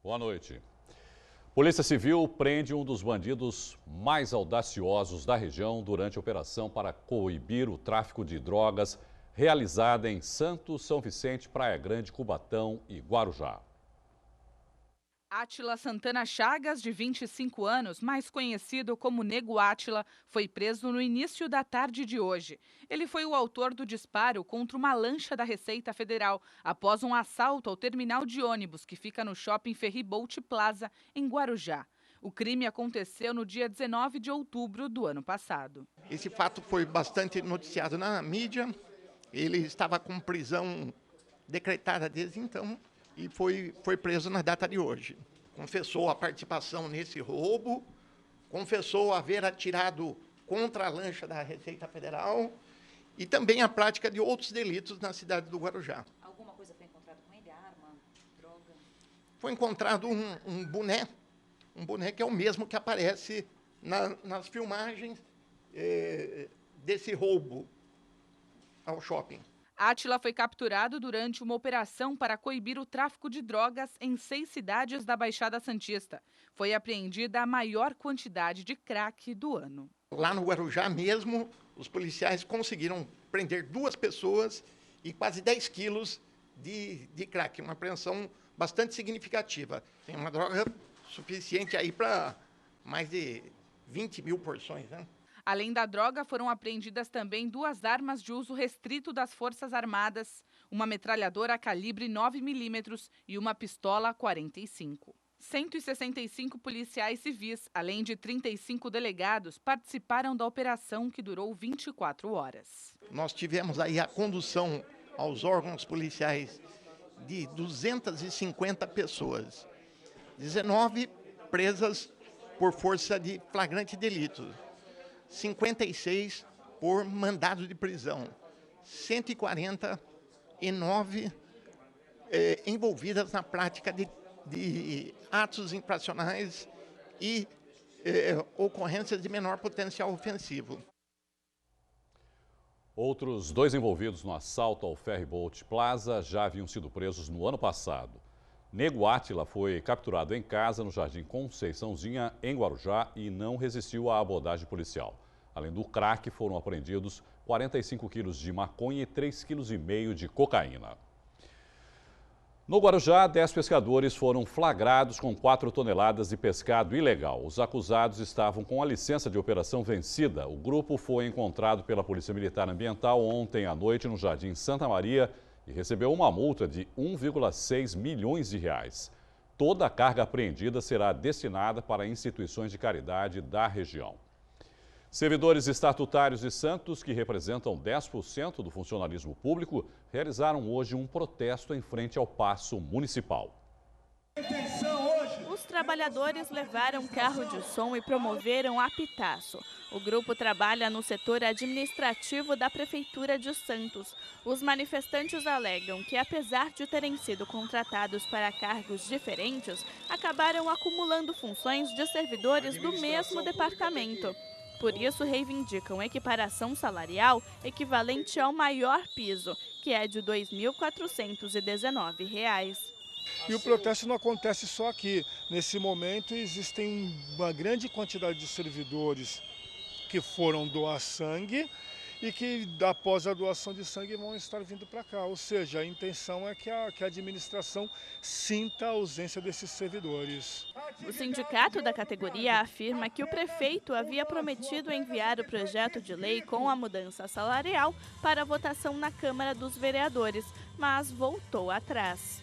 Boa noite. Polícia Civil prende um dos bandidos mais audaciosos da região durante a operação para coibir o tráfico de drogas realizada em Santos, São Vicente, Praia Grande, Cubatão e Guarujá. Átila Santana Chagas, de 25 anos, mais conhecido como Nego Átila, foi preso no início da tarde de hoje. Ele foi o autor do disparo contra uma lancha da Receita Federal após um assalto ao terminal de ônibus que fica no shopping Ferryboat Plaza, em Guarujá. O crime aconteceu no dia 19 de outubro do ano passado. Esse fato foi bastante noticiado na mídia. Ele estava com prisão decretada desde então e foi preso na data de hoje. Confessou a participação nesse roubo, confessou haver atirado contra a lancha da Receita Federal e também a prática de outros delitos na cidade do Guarujá. Alguma coisa foi encontrada com ele? Arma, droga? Foi encontrado um boné que é o mesmo que aparece nas filmagens desse roubo ao shopping. Átila foi capturado durante uma operação para coibir o tráfico de drogas em 6 cidades da Baixada Santista. Foi apreendida a maior quantidade de crack do ano. Lá no Guarujá mesmo, os policiais conseguiram prender 2 pessoas e quase 10 quilos de crack, uma apreensão bastante significativa. Tem uma droga suficiente aí para mais de 20 mil porções, né? Além da droga, foram apreendidas também 2 armas de uso restrito das Forças Armadas, uma metralhadora calibre 9mm e uma pistola 45. 165 policiais civis, além de 35 delegados, participaram da operação que durou 24 horas. Nós tivemos aí a condução aos órgãos policiais de 250 pessoas, 19 presas por força de flagrante delito, 56 por mandado de prisão, 149 envolvidas na prática de atos infracionais e ocorrências de menor potencial ofensivo. Outros 2 envolvidos no assalto ao Ferryboat Plaza já haviam sido presos no ano passado. Nego Átila foi capturado em casa no Jardim Conceiçãozinha, em Guarujá, e não resistiu à abordagem policial. Além do crack, foram apreendidos 45 quilos de maconha e 3,5 kg de cocaína. No Guarujá, 10 pescadores foram flagrados com 4 toneladas de pescado ilegal. Os acusados estavam com a licença de operação vencida. O grupo foi encontrado pela Polícia Militar Ambiental ontem à noite no Jardim Santa Maria e recebeu uma multa de 1,6 milhões de reais. Toda a carga apreendida será destinada para instituições de caridade da região. Servidores estatutários de Santos, que representam 10% do funcionalismo público, realizaram hoje um protesto em frente ao Paço Municipal. Os trabalhadores levaram carro de som e promoveram apitaço. O grupo trabalha no setor administrativo da Prefeitura de Santos. Os manifestantes alegam que, apesar de terem sido contratados para cargos diferentes, acabaram acumulando funções de servidores do mesmo departamento. Por isso, reivindicam equiparação salarial equivalente ao maior piso, que é de R$ 2.419. E o protesto não acontece só aqui. Nesse momento, existem uma grande quantidade de servidores que foram doar sangue e que, após a doação de sangue, vão estar vindo para cá. Ou seja, a intenção é que a administração sinta a ausência desses servidores. O sindicato da categoria afirma que o prefeito havia prometido enviar o projeto de lei com a mudança salarial para votação na Câmara dos Vereadores, mas voltou atrás.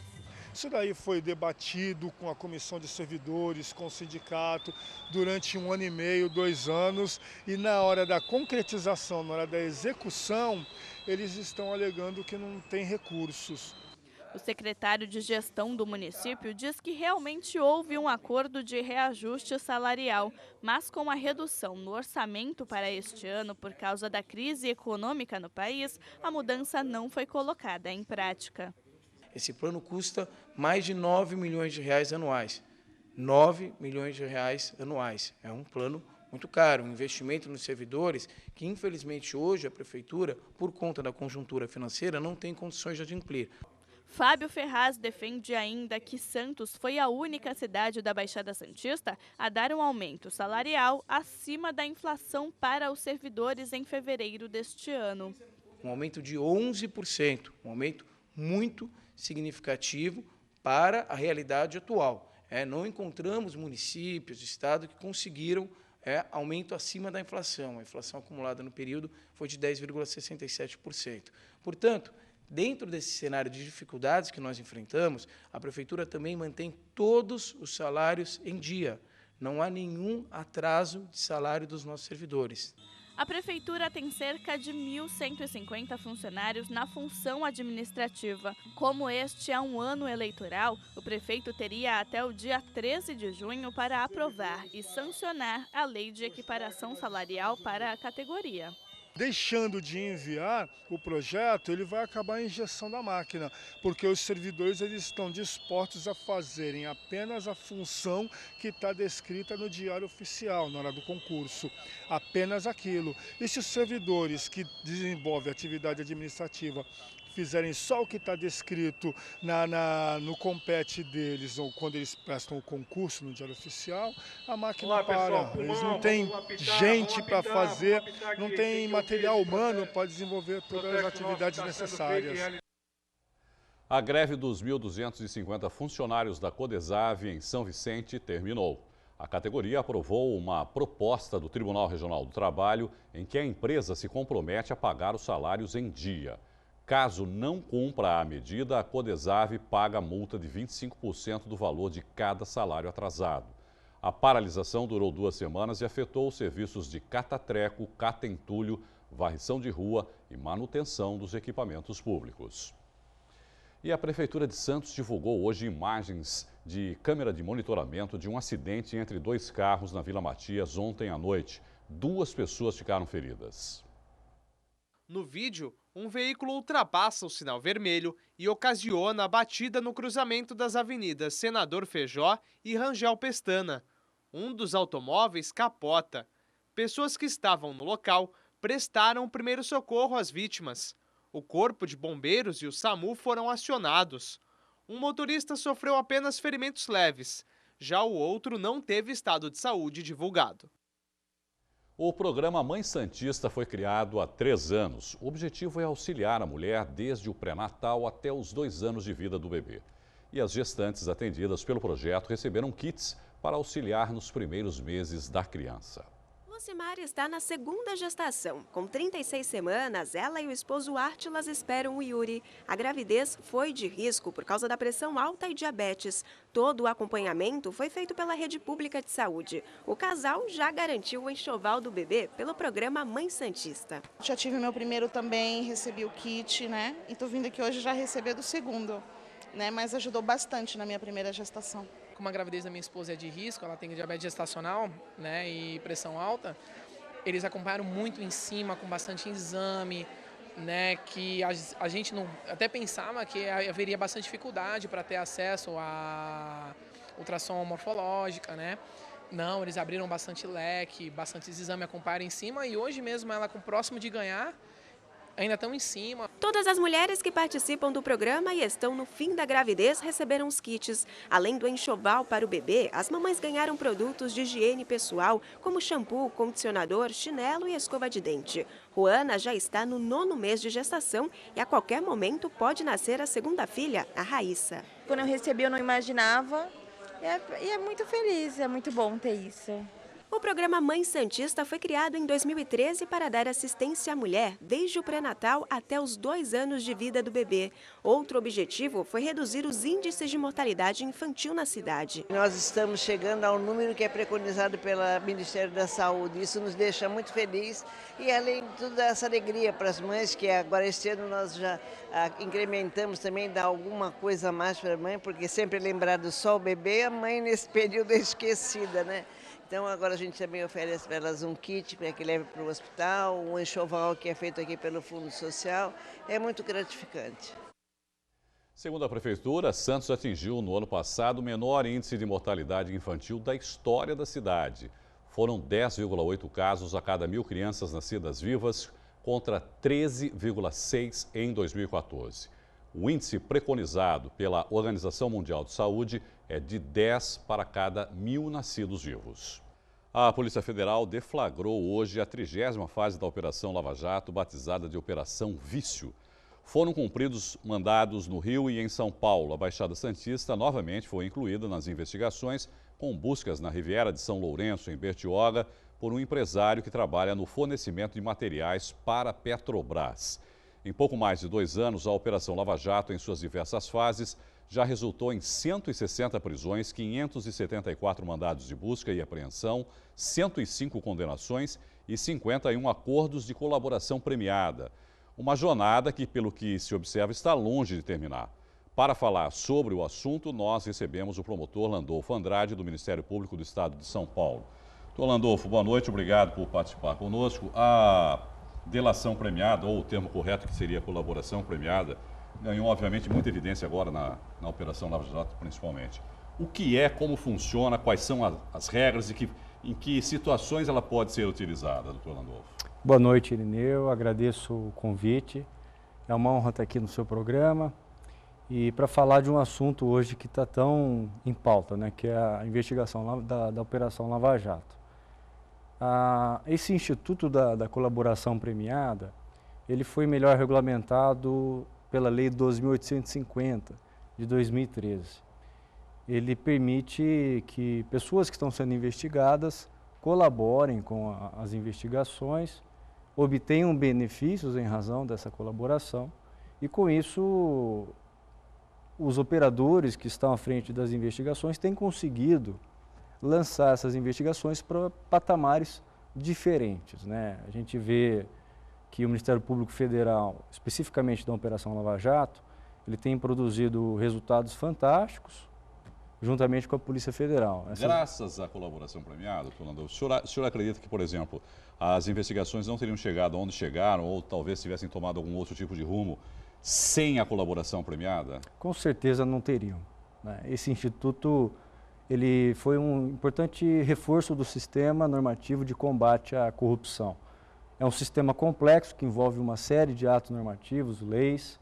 Isso daí foi debatido com a comissão de servidores, com o sindicato, durante 1 ano e meio, 2 anos, e na hora da concretização, na hora da execução, eles estão alegando que não tem recursos. O secretário de Gestão do município diz que realmente houve um acordo de reajuste salarial, mas com a redução no orçamento para este ano por causa da crise econômica no país, a mudança não foi colocada em prática. Esse plano custa mais de 9 milhões de reais anuais. 9 milhões de reais anuais. É um plano muito caro, um investimento nos servidores que, infelizmente, hoje a Prefeitura, por conta da conjuntura financeira, não tem condições de adimplir. Fábio Ferraz defende ainda que Santos foi a única cidade da Baixada Santista a dar um aumento salarial acima da inflação para os servidores em fevereiro deste ano. Um aumento de 11%, um aumento muito significativo para a realidade atual. Não encontramos municípios, estado que conseguiram aumento acima da inflação. A inflação acumulada no período foi de 10,67%. Portanto, dentro desse cenário de dificuldades que nós enfrentamos, a Prefeitura também mantém todos os salários em dia. Não há nenhum atraso de salário dos nossos servidores. A Prefeitura tem cerca de 1.150 funcionários na função administrativa. Como este é um ano eleitoral, o prefeito teria até o dia 13 de junho para aprovar e sancionar a lei de equiparação salarial para a categoria. Deixando de enviar o projeto, ele vai acabar a injeção da máquina, porque os servidores eles estão dispostos a fazerem apenas a função que está descrita no Diário Oficial, na hora do concurso, apenas aquilo. E se os servidores que desenvolvem atividade administrativa fizerem só o que está descrito no compete deles, ou quando eles prestam o concurso no Diário Oficial, a máquina para. Eles não têm gente para fazer, não tem material humano para desenvolver todas as atividades necessárias. A greve dos 1.250 funcionários da Codesave em São Vicente terminou. A categoria aprovou uma proposta do Tribunal Regional do Trabalho em que a empresa se compromete a pagar os salários em dia. Caso não cumpra a medida, a Codesave paga multa de 25% do valor de cada salário atrasado. A paralisação durou 2 semanas e afetou os serviços de catatreco, catentulho, varrição de rua e manutenção dos equipamentos públicos. E a Prefeitura de Santos divulgou hoje imagens de câmera de monitoramento de um acidente entre 2 carros na Vila Matias ontem à noite. 2 pessoas ficaram feridas. No vídeo, um veículo ultrapassa o sinal vermelho e ocasiona a batida no cruzamento das avenidas Senador Feijó e Rangel Pestana. Um dos automóveis capota. Pessoas que estavam no local prestaram o primeiro socorro às vítimas. O Corpo de Bombeiros e o SAMU foram acionados. Um motorista sofreu apenas ferimentos leves. Já o outro não teve estado de saúde divulgado. O programa Mãe Santista foi criado há 3 anos. O objetivo é auxiliar a mulher desde o pré-natal até os 2 anos de vida do bebê. E as gestantes atendidas pelo projeto receberam kits para auxiliar nos primeiros meses da criança. Lucimar está na 2ª gestação. Com 36 semanas, ela e o esposo Ártilas esperam o Yuri. A gravidez foi de risco por causa da pressão alta e diabetes. Todo o acompanhamento foi feito pela Rede Pública de Saúde. O casal já garantiu o enxoval do bebê pelo programa Mãe Santista. Já tive meu primeiro também, recebi o kit, né? E tô vindo aqui hoje já receber do segundo, né? Mas ajudou bastante na minha primeira gestação. Como a gravidez da minha esposa é de risco, ela tem diabetes gestacional, né, e pressão alta, eles acompanharam muito em cima, com bastante exame, né, que a gente não, até pensava que haveria bastante dificuldade para ter acesso à ultrassom morfológica, né. Não, eles abriram bastante leque, bastante exame, acompanharam em cima, e hoje mesmo ela com próximo de ganhar, ainda estão em cima. Todas as mulheres que participam do programa e estão no fim da gravidez receberam os kits. Além do enxoval para o bebê, as mamães ganharam produtos de higiene pessoal, como shampoo, condicionador, chinelo e escova de dente. Juana já está no 9º mês de gestação e a qualquer momento pode nascer a 2ª filha, a Raíssa. Quando eu recebi, eu não imaginava e é muito feliz, é muito bom ter isso. O programa Mãe Santista foi criado em 2013 para dar assistência à mulher desde o pré-natal até os 2 anos de vida do bebê. Outro objetivo foi reduzir os índices de mortalidade infantil na cidade. Nós estamos chegando ao número que é preconizado pelo Ministério da Saúde. Isso nos deixa muito felizes e, além de tudo, essa alegria para as mães, que agora este ano nós já incrementamos também, dar alguma coisa a mais para a mãe, porque sempre lembrado só o bebê, a mãe nesse período é esquecida, né? Então agora a gente também oferece para elas um kit para que leve para o hospital, um enxoval que é feito aqui pelo Fundo Social. É muito gratificante. Segundo a Prefeitura, Santos atingiu no ano passado o menor índice de mortalidade infantil da história da cidade. Foram 10,8 casos a cada 1.000 crianças nascidas vivas, contra 13,6 em 2014. O índice preconizado pela Organização Mundial de Saúde é de 10 para cada 1.000 nascidos vivos. A Polícia Federal deflagrou hoje a 30ª fase da Operação Lava Jato, batizada de Operação Vício. Foram cumpridos mandados no Rio e em São Paulo. A Baixada Santista novamente foi incluída nas investigações, com buscas na Riviera de São Lourenço, em Bertioga, por um empresário que trabalha no fornecimento de materiais para a Petrobras. Em pouco mais de 2 anos, a Operação Lava Jato, em suas diversas fases, já resultou em 160 prisões, 574 mandados de busca e apreensão, 105 condenações e 51 acordos de colaboração premiada. Uma jornada que, pelo que se observa, está longe de terminar. Para falar sobre o assunto, nós recebemos o promotor Landolfo Andrade, do Ministério Público do Estado de São Paulo. Doutor Landolfo, boa noite, obrigado por participar conosco. A delação premiada, ou o termo correto que seria colaboração premiada, ganhou obviamente muita evidência agora na Operação Lava Jato, principalmente. O que é, como funciona, quais são as regras e em que situações ela pode ser utilizada, doutor Landolfo? Boa noite, Irineu, agradeço o convite, é uma honra estar aqui no seu programa e para falar de um assunto hoje que está tão em pauta, né, que é a investigação da Operação Lava Jato. Esse Instituto da Colaboração Premiada, ele foi melhor regulamentado pela Lei 12.850, de 2013. Ele permite que pessoas que estão sendo investigadas colaborem com as investigações, obtenham benefícios em razão dessa colaboração e, com isso, os operadores que estão à frente das investigações têm conseguido lançar essas investigações para patamares diferentes, né? A gente vê que o Ministério Público Federal, especificamente da Operação Lava Jato, ele tem produzido resultados fantásticos, juntamente com a Polícia Federal. Graças à colaboração premiada, doutor Landolfo, o senhor acredita que, por exemplo, as investigações não teriam chegado onde chegaram ou talvez tivessem tomado algum outro tipo de rumo sem a colaboração premiada? Com certeza não teriam, né? Esse instituto ele foi um importante reforço do sistema normativo de combate à corrupção. É um sistema complexo que envolve uma série de atos normativos, leis,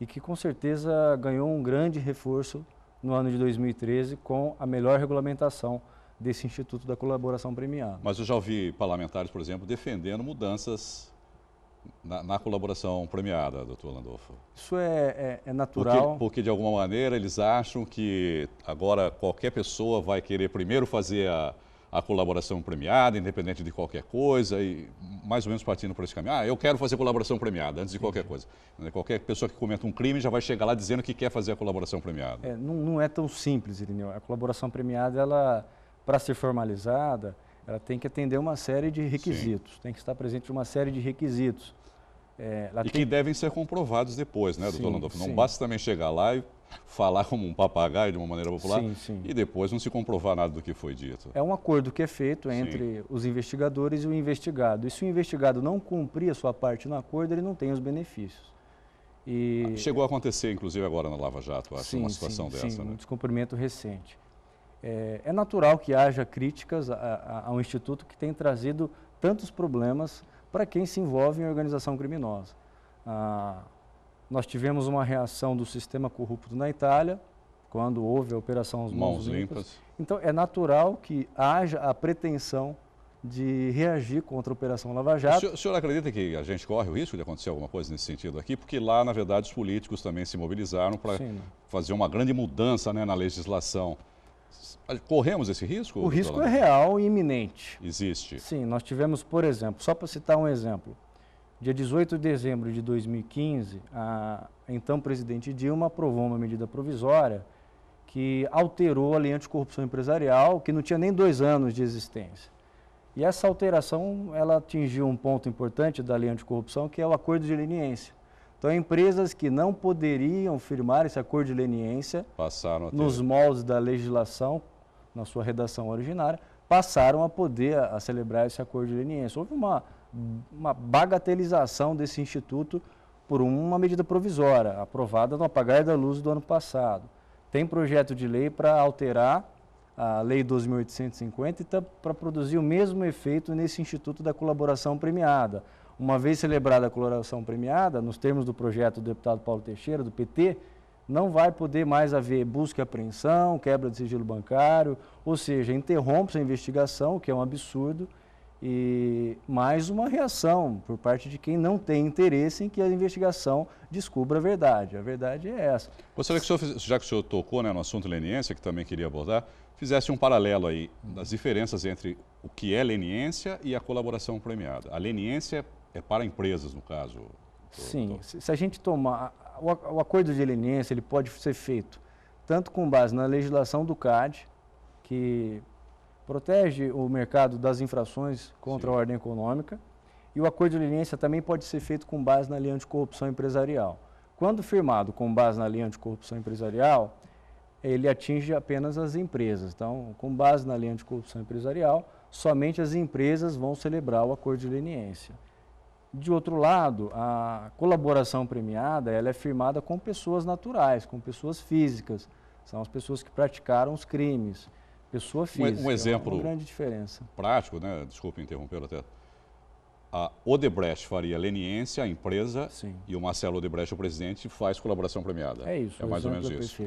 e que com certeza ganhou um grande reforço no ano de 2013 com a melhor regulamentação desse Instituto da Colaboração Premiada. Mas eu já ouvi parlamentares, por exemplo, defendendo mudanças na colaboração premiada, doutor Landolfo. Isso é natural. Porque, de alguma maneira, eles acham que agora qualquer pessoa vai querer primeiro fazer a colaboração premiada, independente de qualquer coisa, e mais ou menos partindo por esse caminho. Eu quero fazer colaboração premiada antes de qualquer coisa. Qualquer pessoa que cometa um crime já vai chegar lá dizendo que quer fazer a colaboração premiada. Não é tão simples, Irineu. A colaboração premiada, ela, para ser formalizada, ela tem que atender uma série de requisitos. Sim. Tem que estar presente uma série de requisitos. Que devem ser comprovados depois, né, doutor Landolfo? Não basta também chegar lá e falar como um papagaio de uma maneira popular e depois não se comprovar nada do que foi dito. É um acordo que é feito entre os investigadores e o investigado. E se o investigado não cumprir a sua parte no acordo, ele não tem os benefícios. Chegou a acontecer, inclusive, agora na Lava Jato, acho, uma situação dessa. Sim, né? Um descumprimento recente. É natural que haja críticas ao Instituto que tem trazido tantos problemas para quem se envolve em organização criminosa. Nós tivemos uma reação do sistema corrupto na Itália, quando houve a Operação Mãos Limpas. Então, é natural que haja a pretensão de reagir contra a Operação Lava Jato. O senhor acredita que a gente corre o risco de acontecer alguma coisa nesse sentido aqui? Porque lá, na verdade, os políticos também se mobilizaram para fazer uma grande mudança, né, na legislação. Corremos esse risco? O risco é real e iminente. Existe? Sim, nós tivemos, por exemplo, só para citar um exemplo, dia 18 de dezembro de 2015, a então presidente Dilma aprovou uma medida provisória que alterou a lei anticorrupção empresarial, que não tinha nem 2 anos de existência. E essa alteração, ela atingiu um ponto importante da lei anticorrupção, que é o acordo de leniência. Então, empresas que não poderiam firmar esse acordo de leniência nos moldes da legislação, na sua redação originária, passaram a poder celebrar esse acordo de leniência. Houve uma bagatelização desse instituto por uma medida provisória, aprovada no apagar da luz do ano passado. Tem projeto de lei para alterar a Lei 12.850 para produzir o mesmo efeito nesse Instituto da Colaboração Premiada, Uma vez celebrada a colaboração premiada, nos termos do projeto do deputado Paulo Teixeira, do PT, não vai poder mais haver busca e apreensão, quebra de sigilo bancário, ou seja, interrompe-se a investigação, o que é um absurdo, e mais uma reação por parte de quem não tem interesse em que a investigação descubra a verdade. A verdade é essa. Gostaria que o senhor, já que o senhor tocou, né, no assunto leniência, que também queria abordar, fizesse um paralelo aí das diferenças entre o que é leniência e a colaboração premiada. A leniência é para empresas, no caso. Sim, se a gente tomar... O acordo de leniência, ele pode ser feito tanto com base na legislação do CAD, que protege o mercado das infrações contra a ordem econômica, e o acordo de leniência também pode ser feito com base na lei anticorrupção empresarial. Quando firmado com base na lei anticorrupção empresarial, ele atinge apenas as empresas. Então, com base na lei anticorrupção empresarial, somente as empresas vão celebrar o acordo de leniência. De outro lado, a colaboração premiada, ela é firmada com pessoas naturais, com pessoas físicas. São as pessoas que praticaram os crimes. Pessoa física, um exemplo é uma grande diferença. Prático, né? Desculpe interromper até. A Odebrecht faria leniência, a empresa, sim, e o Marcelo Odebrecht, o presidente, faz colaboração premiada. É isso. É mais ou menos isso.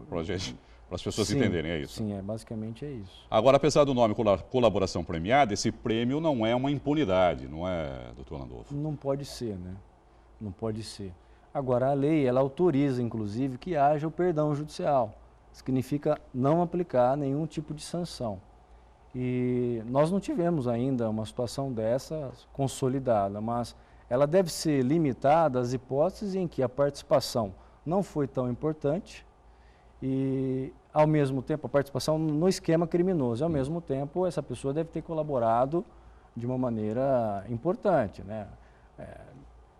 Para as pessoas entenderem, é isso. Sim, basicamente é isso. Agora, apesar do nome colaboração premiada, esse prêmio não é uma impunidade, não é, doutor Landolfo? Não pode ser, né? Não pode ser. Agora, a lei, ela autoriza, inclusive, que haja o perdão judicial. Significa não aplicar nenhum tipo de sanção. E nós não tivemos ainda uma situação dessa consolidada, mas ela deve ser limitada às hipóteses em que a participação não foi tão importante e, ao mesmo tempo, a participação no esquema criminoso. Ao mesmo tempo, essa pessoa deve ter colaborado de uma maneira importante, né?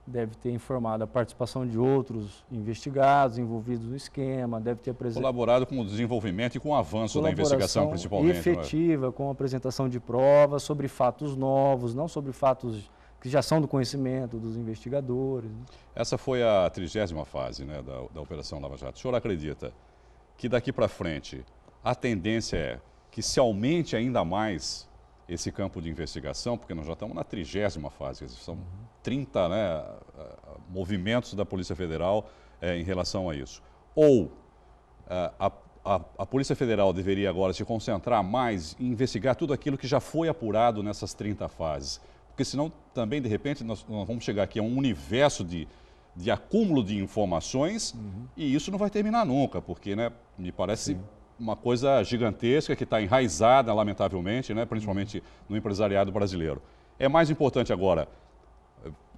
Deve ter informado a participação de outros investigados envolvidos no esquema, deve ter colaborado com o desenvolvimento e com o avanço da investigação, principalmente. Efetiva, com a apresentação de provas sobre fatos novos, não sobre fatos que já são do conhecimento dos investigadores. Essa foi a 30ª fase, né, da Operação Lava Jato. O senhor acredita que daqui para frente a tendência é que se aumente ainda mais esse campo de investigação, porque nós já estamos na 30ª fase, são 30, né, movimentos da Polícia Federal em relação a isso. Ou a Polícia Federal deveria agora se concentrar mais em investigar tudo aquilo que já foi apurado nessas 30 fases, porque senão também, de repente, nós vamos chegar aqui a um universo de acúmulo de informações e isso não vai terminar nunca, porque, né, me parece... Sim, uma coisa gigantesca que está enraizada, lamentavelmente, né, principalmente no empresariado brasileiro. É mais importante agora,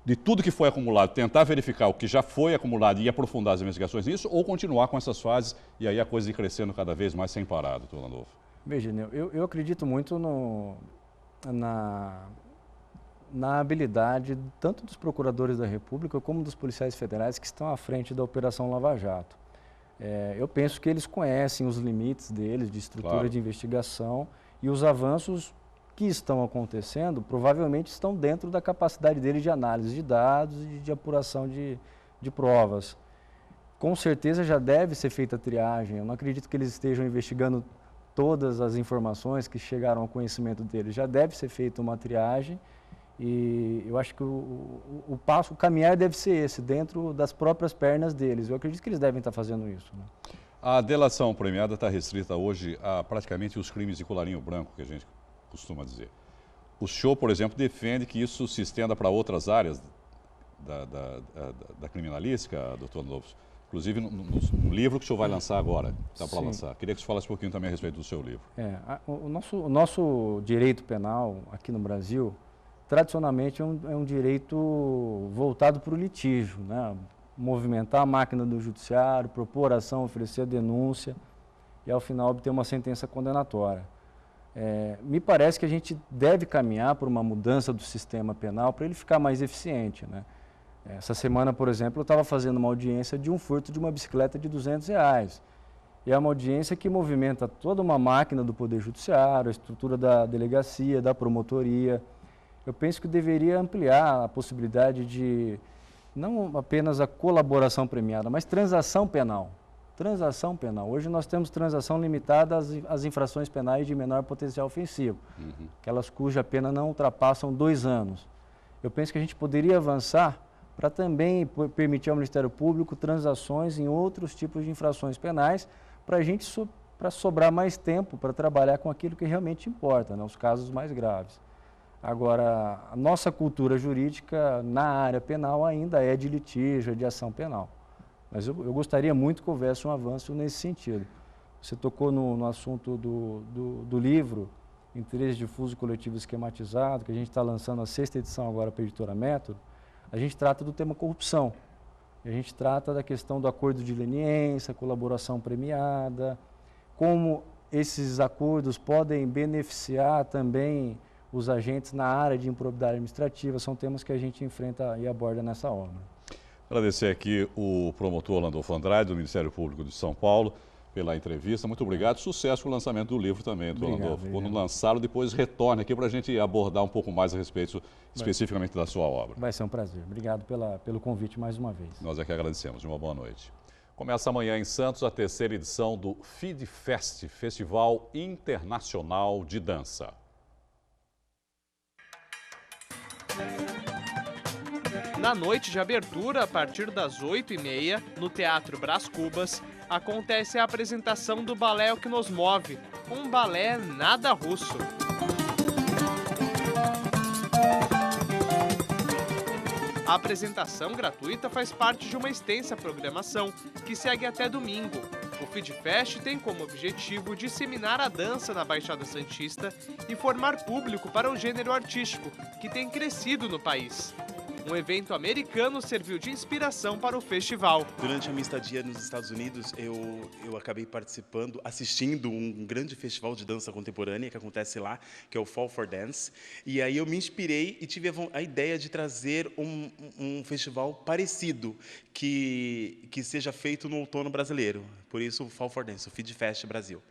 de tudo que foi acumulado, tentar verificar o que já foi acumulado e aprofundar as investigações nisso, ou continuar com essas fases e aí a coisa ir crescendo cada vez mais sem parar, doutor Landolfo? Veja, eu acredito muito na habilidade tanto dos procuradores da República como dos policiais federais que estão à frente da Operação Lava Jato. Eu penso que eles conhecem os limites deles de estrutura de investigação e os avanços que estão acontecendo provavelmente estão dentro da capacidade deles de análise de dados e de apuração de provas. Com certeza já deve ser feita a triagem, eu não acredito que eles estejam investigando todas as informações que chegaram ao conhecimento deles, já deve ser feita uma triagem e eu acho que o caminhar deve ser esse, dentro das próprias pernas deles. Eu acredito que eles devem estar fazendo isso, né? A delação premiada está restrita hoje a praticamente os crimes de colarinho branco, que a gente costuma dizer. O senhor, por exemplo, defende que isso se estenda para outras áreas da criminalística, doutor Landolfo. Inclusive no livro que o senhor vai lançar agora, está para lançar. Queria que o senhor falasse um pouquinho também a respeito do seu livro. O nosso direito penal aqui no Brasil, tradicionalmente é um direito voltado para o litígio, né? Movimentar a máquina do judiciário, propor ação, oferecer a denúncia e ao final obter uma sentença condenatória. Me parece que a gente deve caminhar por uma mudança do sistema penal para ele ficar mais eficiente, né? Essa semana, por exemplo, eu estava fazendo uma audiência de um furto de uma bicicleta de R$200. E é uma audiência que movimenta toda uma máquina do Poder Judiciário, a estrutura da delegacia, da promotoria. Eu penso que deveria ampliar a possibilidade de, não apenas a colaboração premiada, mas transação penal. Transação penal. Hoje nós temos transação limitada às infrações penais de menor potencial ofensivo, aquelas cuja pena não ultrapassam 2 anos. eu penso que a gente poderia avançar para também permitir ao Ministério Público transações em outros tipos de infrações penais, para a gente para sobrar mais tempo para trabalhar com aquilo que realmente importa, né, os casos mais graves. Agora, a nossa cultura jurídica na área penal ainda é de litígio, é de ação penal. Mas eu gostaria muito que houvesse um avanço nesse sentido. Você tocou no assunto do livro, Interesse Difuso Coletivo Esquematizado, que a gente está lançando a 6ª edição agora para a editora Método. A gente trata do tema corrupção. A gente trata da questão do acordo de leniência, colaboração premiada, como esses acordos podem beneficiar também os agentes na área de improbidade administrativa. São temas que a gente enfrenta e aborda nessa obra. Agradecer aqui o promotor Landolfo Andrade, do Ministério Público de São Paulo, pela entrevista. Muito obrigado. Sucesso com o lançamento do livro também, doutor Landolfo. Quando lançá-lo, depois retorne aqui para a gente abordar um pouco mais a respeito especificamente da sua obra. Vai ser um prazer. Obrigado pelo convite mais uma vez. Nós é que agradecemos. Uma boa noite. Começa amanhã em Santos a 3ª edição do FIDFest, Festival Internacional de Dança. Na noite de abertura, a partir das 8h30, no Teatro Brás Cubas, acontece a apresentação do balé O Que Nos Move, um balé nada russo. A apresentação gratuita faz parte de uma extensa programação que segue até domingo. O FIDFest tem como objetivo disseminar a dança na Baixada Santista e formar público para o gênero artístico, que tem crescido no país. Um evento americano serviu de inspiração para o festival. Durante a minha estadia nos Estados Unidos, eu acabei assistindo um grande festival de dança contemporânea que acontece lá, que é o Fall for Dance. E aí eu me inspirei e tive a ideia de trazer um festival parecido, que seja feito no outono brasileiro. Por isso o Fall for Dance, o FIDFest Brasil.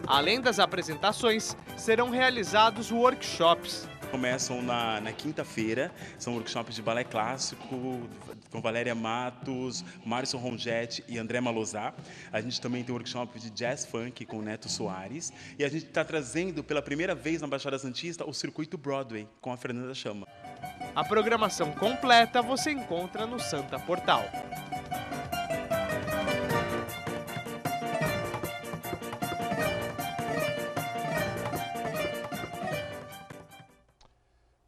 Além das apresentações, serão realizados workshops. Começam na quinta-feira, são workshops de balé clássico, com Valéria Matos, Márcio Rongetti e André Malozá. A gente também tem workshop de jazz funk com Neto Soares. E a gente está trazendo pela primeira vez na Baixada Santista o circuito Broadway, com a Fernanda Chama. A programação completa você encontra no Santa Portal.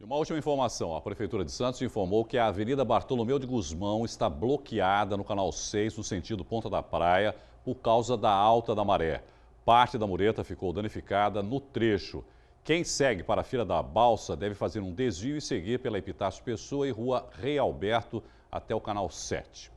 Uma última informação, a Prefeitura de Santos informou que a Avenida Bartolomeu de Gusmão está bloqueada no Canal 6, no sentido Ponta da Praia, por causa da alta da maré. Parte da mureta ficou danificada no trecho. Quem segue para a Fila da Balsa deve fazer um desvio e seguir pela Epitácio Pessoa e Rua Rei Alberto até o Canal 7.